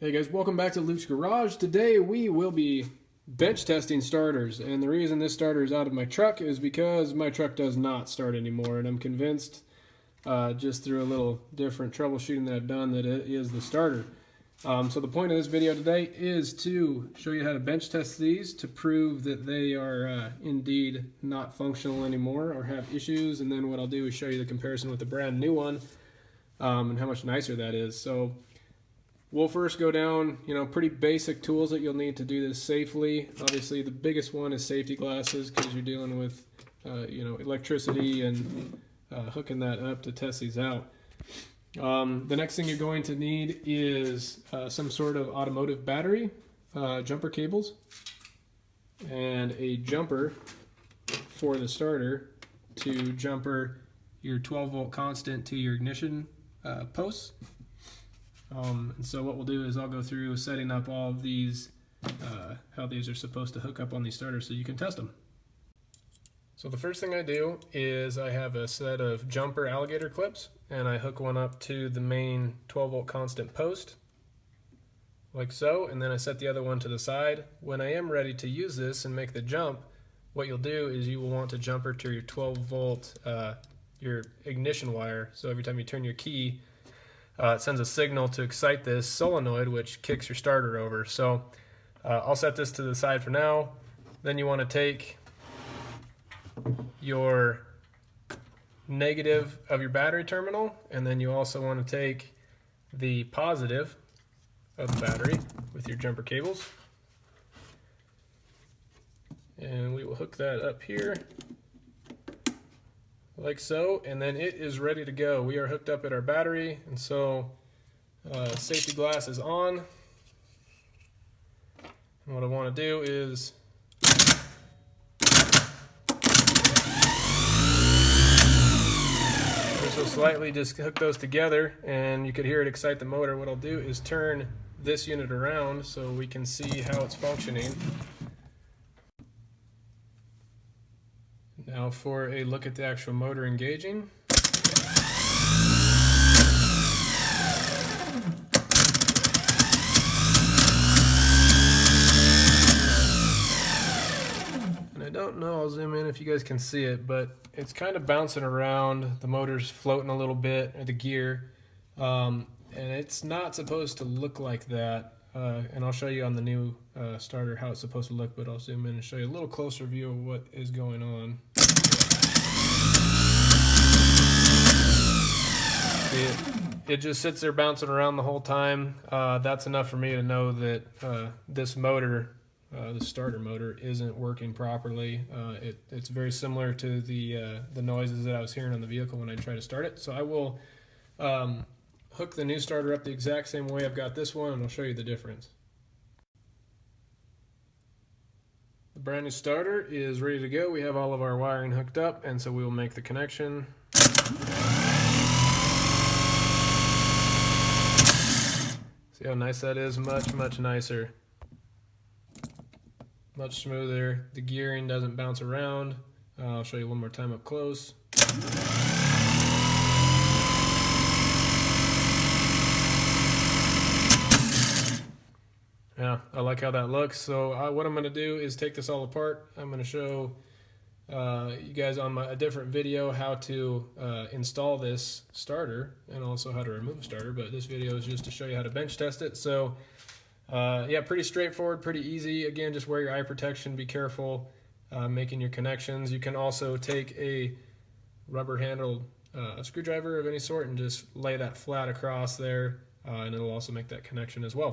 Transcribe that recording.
Hey guys, welcome back to Luke's Garage. Today we will be bench testing starters, and the reason this starter is out of my truck is because my truck does not start anymore, and I'm convinced just through a little different troubleshooting that I've done that it is the starter. So the point of this video today is to show you how to bench test these to prove that they are indeed not functional anymore or have issues, and then what I'll do is show you the comparison with the brand new one and how much nicer that is. So we'll first go down, pretty basic tools that you'll need to do this safely. Obviously, the biggest one is safety glasses because you're dealing with, electricity and hooking that up to test these out. The next thing you're going to need is some sort of automotive battery, jumper cables, and a jumper for the starter to jumper your 12-volt constant to your ignition posts. And so what we'll do is I'll go through setting up all of these, how these are supposed to hook up on these starters so you can test them. So the first thing I do is I have a set of jumper alligator clips, and I hook one up to the main 12-volt constant post, like so, and then I set the other one to the side. When I am ready to use this and make the jump, what you'll do is you will want to jumper to your 12-volt, your ignition wire, so every time you turn your key, it sends a signal to excite this solenoid, which kicks your starter over. So I'll set this to the side for now. Then you want to take your negative of your battery terminal, and then you also want to take the positive of the battery with your jumper cables. And we will hook that up here, like so, and then it is ready to go. We are hooked up at our battery, and so safety glass is on. And what I want to do is so slightly just hook those together, and you could hear it excite the motor. What I'll do is turn this unit around so we can see how it's functioning. Now for a look at the actual motor engaging. And I don't know, I'll zoom in if you guys can see it, but it's kind of bouncing around. The motor's floating a little bit, or the gear, and it's not supposed to look like that. And I'll show you on the new starter how it's supposed to look, but I'll zoom in and show you a little closer view of what is going on. It just sits there bouncing around the whole time. That's enough for me to know that this motor, the starter motor, isn't working properly. It's very similar to the noises that I was hearing on the vehicle when I tried to start it. So I will hook the new starter up the exact same way I've got this one, and I'll show you the difference. The brand new starter is ready to go. We have all of our wiring hooked up, and so we will make the connection. See how nice that is? Much nicer. Much smoother. The gearing doesn't bounce around. I'll show you one more time up close. Yeah, I like how that looks. So what I'm going to do is take this all apart. I'm going to show you guys on a different video how to install this starter and also how to remove a starter, but this video is just to show you how to bench test it. So yeah, pretty straightforward, pretty easy. Again, just wear your eye protection, be careful making your connections. You can also take a rubber handled screwdriver of any sort and just lay that flat across there, and it'll also make that connection as well.